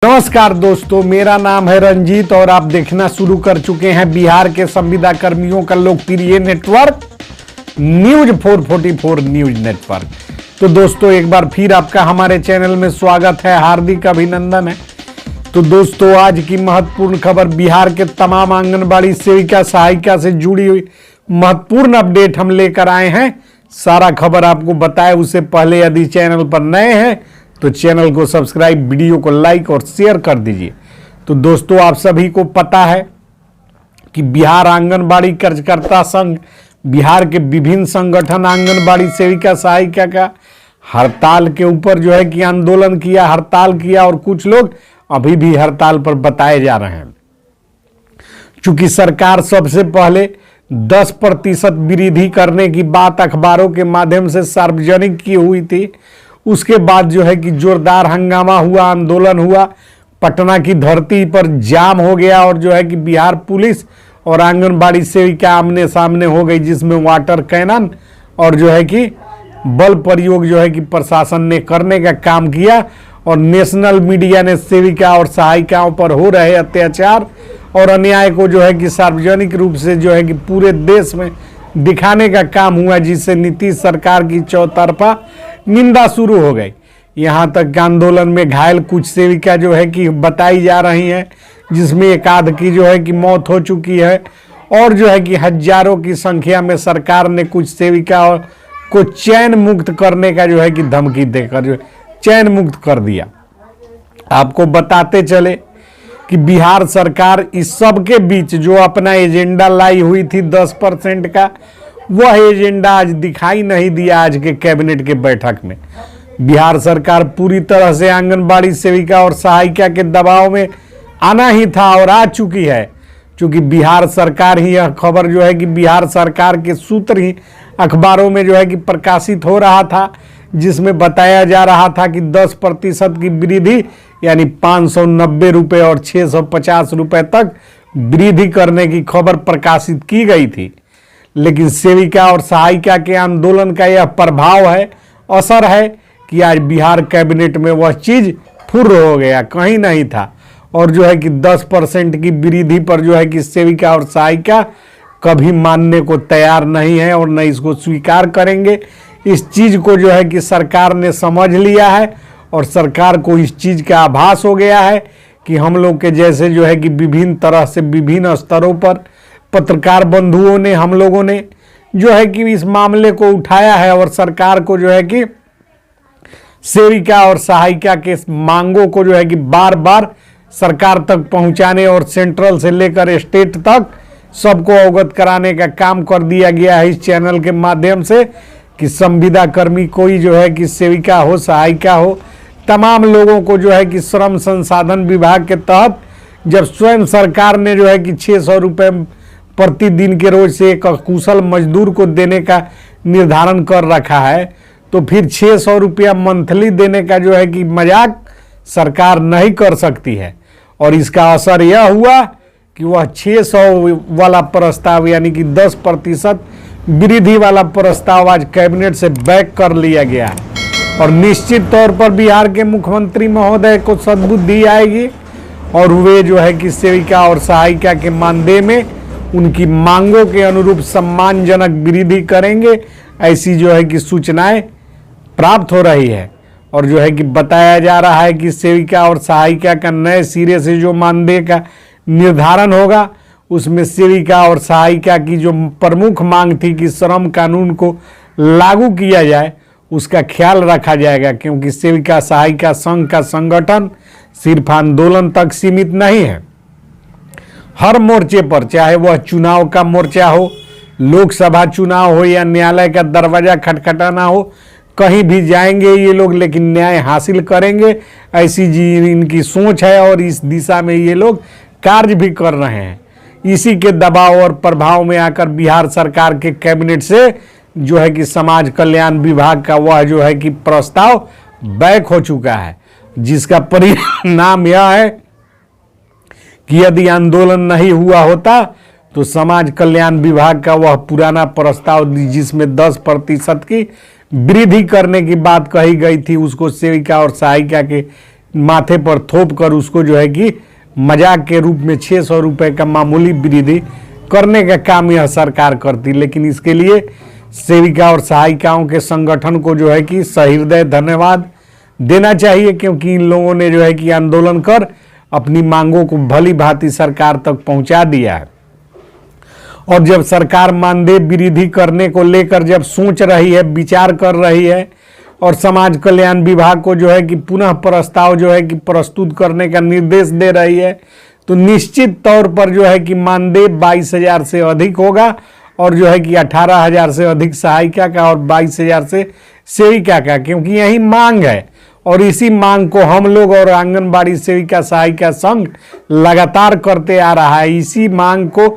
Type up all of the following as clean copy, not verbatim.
नमस्कार दोस्तों, मेरा नाम है रंजीत और आप देखना शुरू कर चुके हैं बिहार के संविदा कर्मियों का लोकप्रिय नेटवर्क न्यूज 444 न्यूज नेटवर्क। तो दोस्तों, एक बार फिर आपका हमारे चैनल में स्वागत है, हार्दिक अभिनंदन है। तो दोस्तों, आज की महत्वपूर्ण खबर, बिहार के तमाम आंगनबाड़ी सेविका सहायिका से जुड़ी हुई महत्वपूर्ण अपडेट हम लेकर आए हैं। सारा खबर आपको बताए उससे पहले यदि चैनल पर नए हैं तो चैनल को सब्सक्राइब, वीडियो को लाइक और शेयर कर दीजिए। तो दोस्तों, आप सभी को पता है कि बिहार आंगनबाड़ी कार्यकर्ता संघ, बिहार के विभिन्न संगठन आंगनबाड़ी सेविका सहायिका का हड़ताल के ऊपर जो है कि आंदोलन किया, हड़ताल किया और कुछ लोग अभी भी हड़ताल पर बताए जा रहे हैं। चूंकि सरकार सबसे पहले 10% वृद्धि करने की बात अखबारों के माध्यम से सार्वजनिक की हुई थी, उसके बाद जो है कि जोरदार हंगामा हुआ, आंदोलन हुआ, पटना की धरती पर जाम हो गया और जो है कि बिहार पुलिस और आंगनबाड़ी सेविका आमने सामने हो गई, जिसमें वाटर कैनन और जो है कि बल प्रयोग जो है कि प्रशासन ने करने का काम किया और नेशनल मीडिया ने सेविका और सहायिकाओं पर हो रहे अत्याचार और अन्याय को जो है कि सार्वजनिक रूप से जो है कि पूरे देश में दिखाने का काम हुआ, जिससे नीतीश सरकार की चौतरफा निंदा शुरू हो गई। यहाँ तक आंदोलन में घायल कुछ सेविका जो है कि बताई जा रही हैं, जिसमें एक आध की जो है कि मौत हो चुकी है और जो है कि हजारों की संख्या में सरकार ने कुछ सेविका को चैन मुक्त करने का जो है कि धमकी देकर जो चैन मुक्त कर दिया। आपको बताते चले कि बिहार सरकार इस सब के बीच जो अपना एजेंडा लाई हुई थी 10% का, वह एजेंडा आज दिखाई नहीं दिया। आज के कैबिनेट के बैठक में बिहार सरकार पूरी तरह से आंगनबाड़ी सेविका और सहायिका के दबाव में आना ही था और आ चुकी है। क्योंकि बिहार सरकार ही, यह खबर जो है कि बिहार सरकार के सूत्र ही अखबारों में जो है कि प्रकाशित हो रहा था, जिसमें बताया जा रहा था कि 10% की वृद्धि यानी 590 रुपये और 650 रुपये तक वृद्धि करने की खबर प्रकाशित की गई थी। लेकिन सेविका और सहायिका के आंदोलन का यह प्रभाव है, असर है कि आज बिहार कैबिनेट में वह चीज फुर्र हो गया, कहीं नहीं था। और जो है कि 10% की वृद्धि पर जो है कि सेविका और सहायिका कभी मानने को तैयार नहीं है और न इसको स्वीकार करेंगे। इस चीज को जो है कि सरकार ने समझ लिया है और सरकार को इस चीज का आभास हो गया है कि हम लोग के जैसे जो है कि विभिन्न तरह से विभिन्न स्तरों पर पत्रकार बंधुओं ने, हम लोगों ने जो है कि इस मामले को उठाया है और सरकार को जो है कि सेविका और सहायिका के मांगों को जो है कि बार बार सरकार तक पहुंचाने और सेंट्रल से लेकर स्टेट तक सबको अवगत कराने का काम कर दिया गया है इस चैनल के माध्यम से कि संविदा कर्मी कोई जो है कि सेविका हो, सहायिका हो, तमाम लोगों को जो है कि श्रम संसाधन विभाग के तहत जब स्वयं सरकार ने जो है कि 600 रुपये प्रतिदिन के रोज से एक कुशल मजदूर को देने का निर्धारण कर रखा है, तो फिर 600 रुपया मंथली देने का जो है कि मजाक सरकार नहीं कर सकती है। और इसका असर यह हुआ कि वह 600 वाला प्रस्ताव यानी कि 10% वृद्धि वाला प्रस्ताव आज कैबिनेट से बैक कर लिया गया है। और निश्चित तौर पर बिहार के मुख्यमंत्री महोदय को सद्बुद्धि आएगी और वे जो है कि सेविका और सहायिका के मानदेय में उनकी मांगों के अनुरूप सम्मानजनक वृद्धि करेंगे, ऐसी जो है कि सूचनाएं प्राप्त हो रही है। और जो है कि बताया जा रहा है कि सेविका और सहायिका का नए सिरे से जो मानदेय का निर्धारण होगा, उसमें सेविका और सहायिका की जो प्रमुख मांग थी कि श्रम कानून को लागू किया जाए, उसका ख्याल रखा जाएगा। क्योंकि सेविका सहायिका संघ का संगठन सिर्फ आंदोलन तक सीमित नहीं है, हर मोर्चे पर, चाहे वह चुनाव का मोर्चा हो, लोकसभा चुनाव हो या न्यायालय का दरवाजा खटखटाना हो, कहीं भी जाएंगे ये लोग, लेकिन न्याय हासिल करेंगे, ऐसी जी इनकी सोच है और इस दिशा में ये लोग कार्य भी कर रहे हैं। इसी के दबाव और प्रभाव में आकर बिहार सरकार के कैबिनेट से जो है कि समाज कल्याण विभाग का वह जो है कि प्रस्ताव बैक हो चुका है, जिसका परिणाम यह है कि यदि आंदोलन नहीं हुआ होता तो समाज कल्याण विभाग का वह पुराना प्रस्ताव जिसमें 10% की वृद्धि करने की बात कही गई थी, उसको सेविका और सहायिका के माथे पर थोप कर उसको जो है कि मजाक के रूप में 600 रुपये का मामूली वृद्धि करने का काम यह सरकार करती। लेकिन इसके लिए सेविका और सहायिकाओं के संगठन को जो है कि सहृदय धन्यवाद देना चाहिए, क्योंकि इन लोगों ने जो है कि आंदोलन कर अपनी मांगों को भली भांति सरकार तक पहुंचा दिया है। और जब सरकार मानदेय वृद्धि करने को लेकर जब सोच रही है, विचार कर रही है और समाज कल्याण विभाग को जो है कि पुनः प्रस्ताव जो है कि प्रस्तुत करने का निर्देश दे रही है, तो निश्चित तौर पर जो है कि मानदेय 22,000 से अधिक होगा और जो है कि 18,000 से अधिक सहायिका का और 22,000 से सेविका का, क्योंकि यही मांग है। और इसी मांग को हम लोग और आंगनबाड़ी सेविका सहायिका संघ लगातार करते आ रहा है। इसी मांग को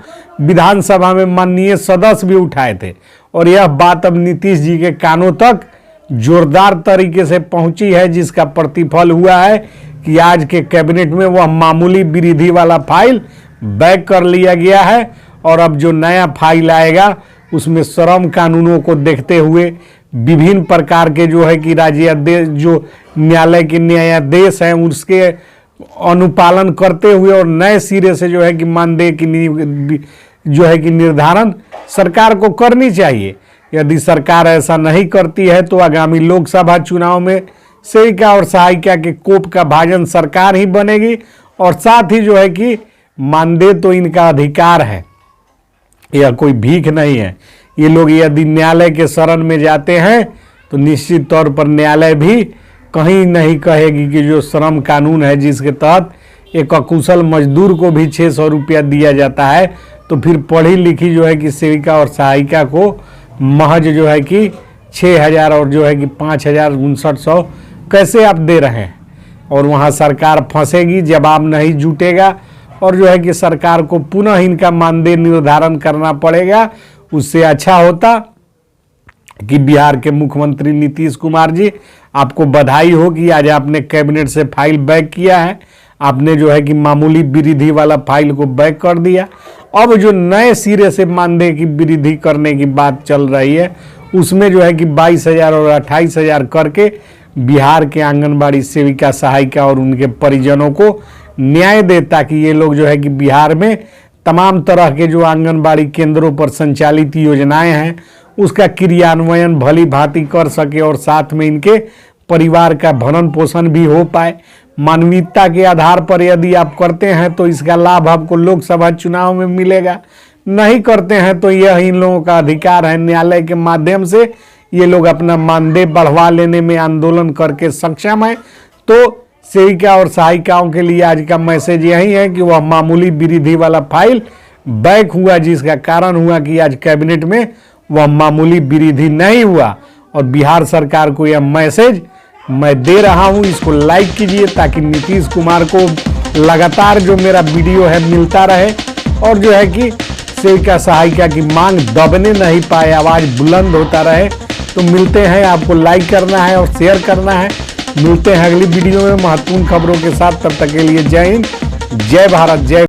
विधानसभा में माननीय सदस्य भी उठाए थे और यह बात अब नीतीश जी के कानों तक जोरदार तरीके से पहुंची है, जिसका प्रतिफल हुआ है कि आज के कैबिनेट में वह मामूली वृद्धि वाला फाइल बैक कर लिया गया है। और अब जो नया फाइल आएगा उसमें श्रम कानूनों को देखते हुए विभिन्न प्रकार के जो है कि राज्य जो न्यायालय के न्यायाधीश हैं उसके अनुपालन करते हुए और नए सिरे से जो है कि मानदेय की जो है कि निर्धारण सरकार को करनी चाहिए। यदि सरकार ऐसा नहीं करती है तो आगामी लोकसभा चुनाव में सेविका और सहायिका के कोप का भाजन सरकार ही बनेगी। और साथ ही जो है कि मानदेय तो इनका अधिकार है, यह कोई भीख नहीं है। ये लोग यदि न्यायालय के शरण में जाते हैं तो निश्चित तौर पर न्यायालय भी कहीं नहीं कहेगी कि जो श्रम कानून है जिसके तहत एक अकुशल मजदूर को भी 600 रुपया दिया जाता है, तो फिर पढ़ी लिखी जो है कि सेविका और सहायिका को महज जो है कि 6,000 और जो है कि 5,5900 कैसे आप दे रहे हैं। और वहाँ सरकार फंसेगी, जवाब नहीं जुटेगा और जो है कि सरकार को पुनः इनका मानदेय निर्धारण करना पड़ेगा। उससे अच्छा होता कि बिहार के मुख्यमंत्री नीतीश कुमार जी, आपको बधाई हो कि आज आपने कैबिनेट से फाइल बैक किया है। आपने जो है कि मामूली वृद्धि वाला फाइल को बैक कर दिया। अब जो नए सिरे से मानदेय की वृद्धि करने की बात चल रही है उसमें जो है कि 22,000 और 28,000 करके बिहार के आंगनबाड़ी सेविका सहायिका और उनके परिजनों को न्याय दे, ताकि ये लोग जो है कि बिहार में तमाम तरह के जो आंगनबाड़ी केंद्रों पर संचालित योजनाएं हैं उसका क्रियान्वयन भली भांति कर सके और साथ में इनके परिवार का भरण पोषण भी हो पाए। मानवीयता के आधार पर यदि आप करते हैं तो इसका लाभ आपको लोकसभा चुनाव में मिलेगा, नहीं करते हैं तो यह इन लोगों का अधिकार है। न्यायालय के माध्यम से ये लोग अपना मानदेय बढ़वा लेने में आंदोलन करके सक्षम है। तो सेविका और सहायिकाओं के लिए आज का मैसेज यही है कि वह मामूली वृद्धि वाला फाइल बैक हुआ, जिसका कारण हुआ कि आज कैबिनेट में वह मामूली वृद्धि नहीं हुआ। और बिहार सरकार को यह मैसेज मैं दे रहा हूं, इसको लाइक कीजिए ताकि नीतीश कुमार को लगातार जो मेरा वीडियो है मिलता रहे और जो है कि सेविका सहायिका की मांग दबने नहीं पाए, आवाज बुलंद होता रहे। तो मिलते हैं, आपको लाइक करना है और शेयर करना है। मिलते हैं अगली वीडियो में महत्वपूर्ण खबरों के साथ, तब तक के लिए जय हिंद, जय भारत, जय।